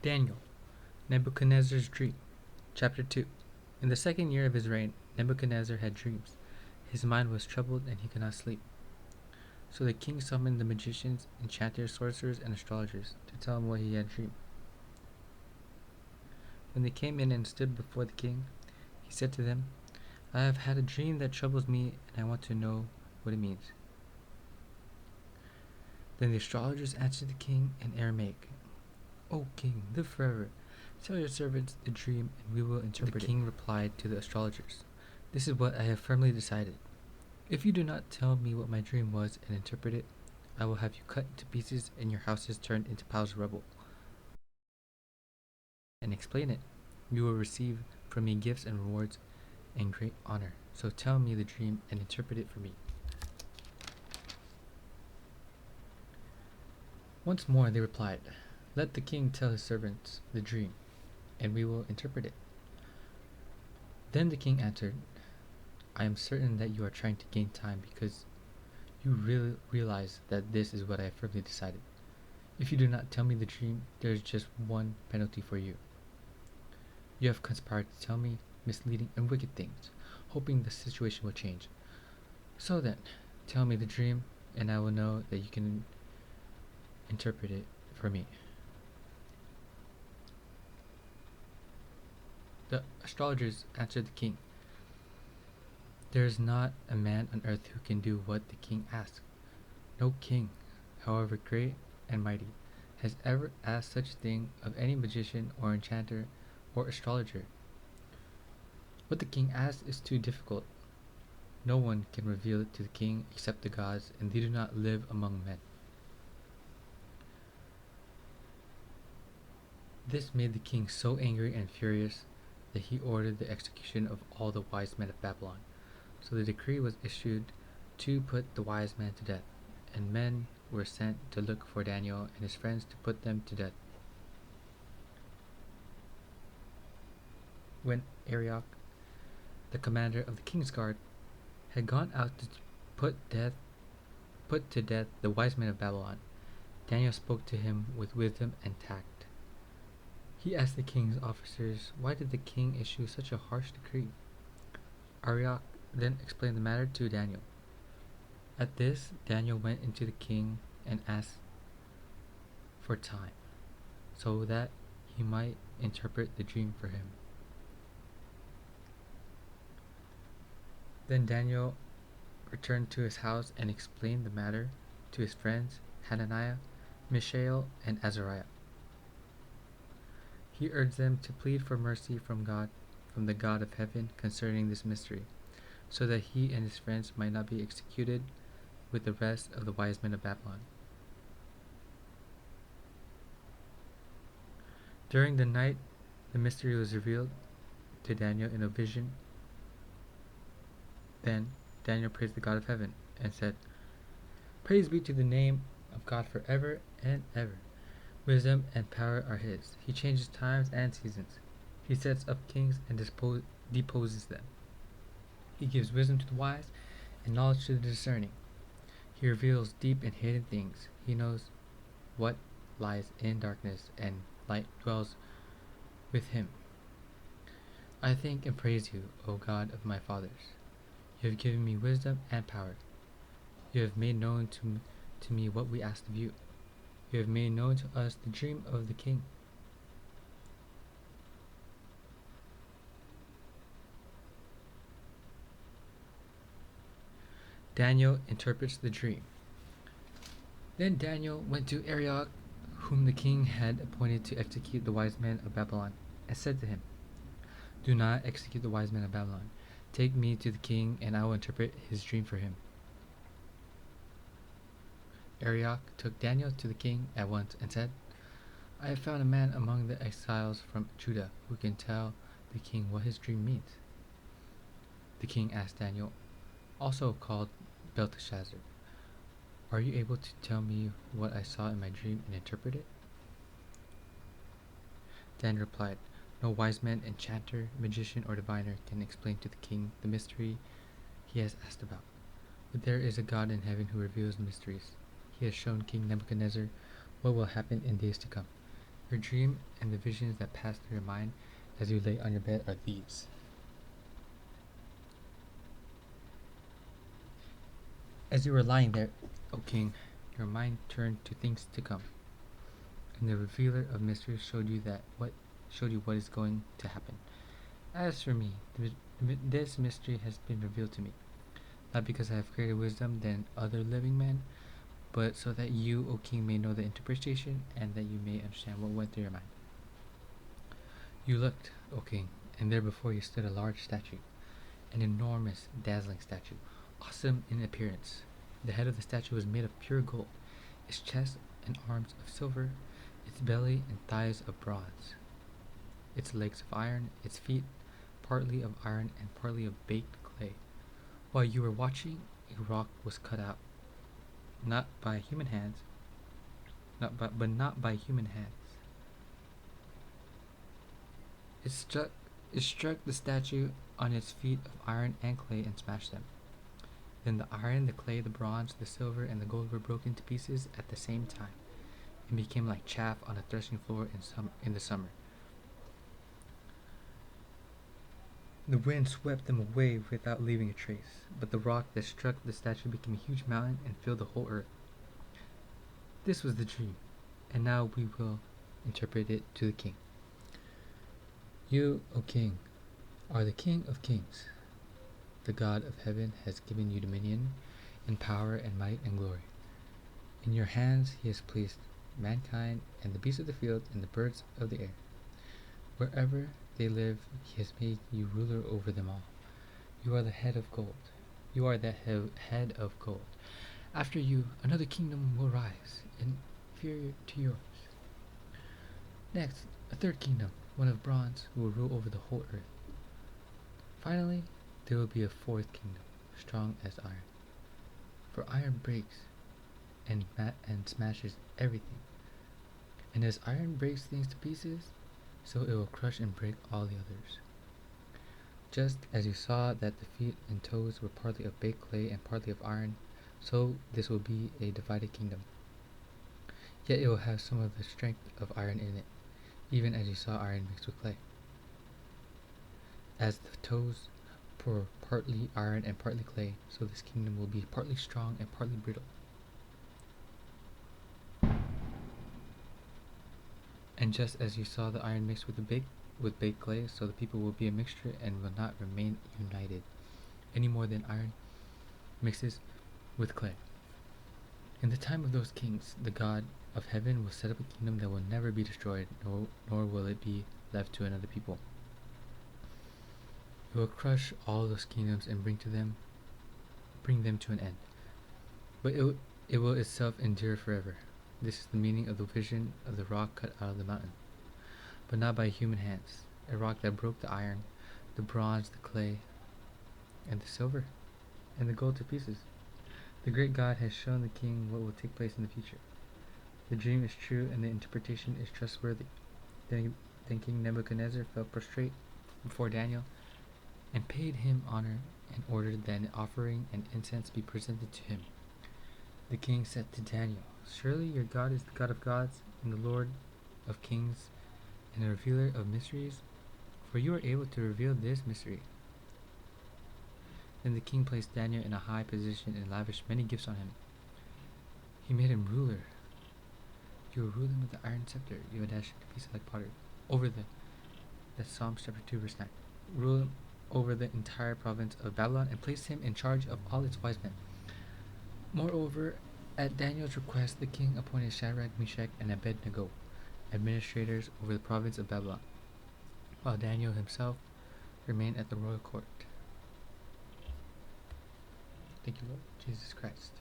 Daniel, Nebuchadnezzar's Dream. Chapter 2. In the second year of his reign, Nebuchadnezzar had dreams. His mind was troubled and he could not sleep. So the king summoned the magicians, enchanters, sorcerers, and astrologers to tell him what he had dreamed. When they came in and stood before the king, he said to them, "I have had a dream that troubles me, and I want to know what it means." Then the astrologers answered the king in Aramaic, "O king, live forever. Tell your servants the dream, and we will interpret it." The king replied to the astrologers, "This is what I have firmly decided. If you do not tell me what my dream was and interpret it, I will have you cut into pieces and your houses turned into piles of rubble. And explain it. You will receive from me gifts and rewards and great honor. So tell me the dream and interpret it for me." Once more they replied, "Let the king tell his servants the dream, and we will interpret it." Then the king answered, "I am certain that you are trying to gain time because you really realize that this is what I have firmly decided. If you do not tell me the dream, there is just one penalty for you. You have conspired to tell me misleading and wicked things, hoping the situation will change. So then, tell me the dream, and I will know that you can interpret it for me." The astrologers answered the king, "There is not a man on earth who can do what the king asks. No king, however great and mighty, has ever asked such a thing of any magician or enchanter or astrologer. What the king asks is too difficult. No one can reveal it to the king except the gods, and they do not live among men." This made the king so angry and furious that he ordered the execution of all the wise men of Babylon. So the decree was issued to put the wise men to death, and men were sent to look for Daniel and his friends to put them to death. When Arioch, the commander of the king's guard, had gone out to put to death the wise men of Babylon, Daniel spoke to him with wisdom and tact. He asked the king's officers, why did the king issue such a harsh decree? Arioch then explained the matter to Daniel. At this, Daniel went into the king and asked for time, so that he might interpret the dream for him. Then Daniel returned to his house and explained the matter to his friends Hananiah, Mishael, and Azariah. He urged them to plead for mercy from the God of heaven concerning this mystery, so that he and his friends might not be executed with the rest of the wise men of Babylon. During the night, the mystery was revealed to Daniel in a vision. Then Daniel praised the God of heaven and said, "Praise be to the name of God forever and ever. Wisdom and power are his. He changes times and seasons. He sets up kings and deposes them. He gives wisdom to the wise and knowledge to the discerning. He reveals deep and hidden things. He knows what lies in darkness, and light dwells with him. I thank and praise you, O God of my fathers. You have given me wisdom and power. You have made known to me what we asked of you. You have made known to us the dream of the king." Daniel interprets the dream. Then Daniel went to Arioch, whom the king had appointed to execute the wise men of Babylon, and said to him, "Do not execute the wise men of Babylon. Take me to the king, and I will interpret his dream for him." Arioch took Daniel to the king at once and said, "I have found a man among the exiles from Judah who can tell the king what his dream means." The king asked Daniel, also called Belteshazzar, "Are you able to tell me what I saw in my dream and interpret it?" Daniel replied, "No wise man, enchanter, magician, or diviner can explain to the king the mystery he has asked about. But there is a God in heaven who reveals mysteries. He has shown King Nebuchadnezzar what will happen in days to come. Your dream and the visions that pass through your mind as you lay on your bed are these. As you were lying there, O king, your mind turned to things to come, and the revealer of mysteries showed you what is going to happen. As for me, this mystery has been revealed to me, not because I have greater wisdom than other living men, but so that you, O king, may know the interpretation and that you may understand what went through your mind. You looked, O king, and there before you stood a large statue, an enormous, dazzling statue, awesome in appearance. The head of the statue was made of pure gold, its chest and arms of silver, its belly and thighs of bronze, its legs of iron, its feet partly of iron and partly of baked clay. While you were watching, a rock was cut out, not by human hands, but not by human hands. It struck the statue on its feet of iron and clay and smashed them. Then the iron, the clay, the bronze, the silver, and the gold were broken to pieces at the same time, and became like chaff on a threshing floor in the summer. The wind swept them away without leaving a trace, but the rock that struck the statue became a huge mountain and filled the whole earth. This was the dream, and now we will interpret it to the king. You, O king, are the king of kings. The God of heaven has given you dominion and power and might and glory. In your hands he has placed mankind and the beasts of the field and the birds of the air. Wherever they live, he has made you ruler over them all. You are the head of gold. You are the head of gold. After you, another kingdom will rise, inferior to yours. Next, a third kingdom, one of bronze, who will rule over the whole earth. Finally, there will be a fourth kingdom, strong as iron. For iron breaks and smashes everything. And as iron breaks things to pieces, so it will crush and break all the others. Just as you saw that the feet and toes were partly of baked clay and partly of iron, so this will be a divided kingdom. Yet it will have some of the strength of iron in it, even as you saw iron mixed with clay. As the toes were partly iron and partly clay, so this kingdom will be partly strong and partly brittle. And just as you saw the iron mixed with baked clay, so the people will be a mixture and will not remain united, any more than iron mixes with clay. In the time of those kings, the God of heaven will set up a kingdom that will never be destroyed, nor will it be left to another people. It will crush all those kingdoms and bring them to an end. But it will itself endure forever. This is the meaning of the vision of the rock cut out of the mountain, but not by human hands. A rock that broke the iron, the bronze, the clay, and the silver, and the gold to pieces. The great God has shown the king what will take place in the future. The dream is true and the interpretation is trustworthy. Then King Nebuchadnezzar fell prostrate before Daniel and paid him honor and ordered that an offering and incense be presented to him. The king said to Daniel, "Surely your God is the God of gods and the Lord of kings and the revealer of mysteries, for you are able to reveal this mystery." Then the king placed Daniel in a high position and lavished many gifts on him. He made him ruler. You will rule him with the iron scepter. You will dash it to pieces like pottery. That's Psalms chapter 2 verse 9. Rule him over the entire province of Babylon and place him in charge of all its wise men. Moreover, at Daniel's request, the king appointed Shadrach, Meshach, and Abednego administrators over the province of Babylon, while Daniel himself remained at the royal court. Thank you, Lord Jesus Christ.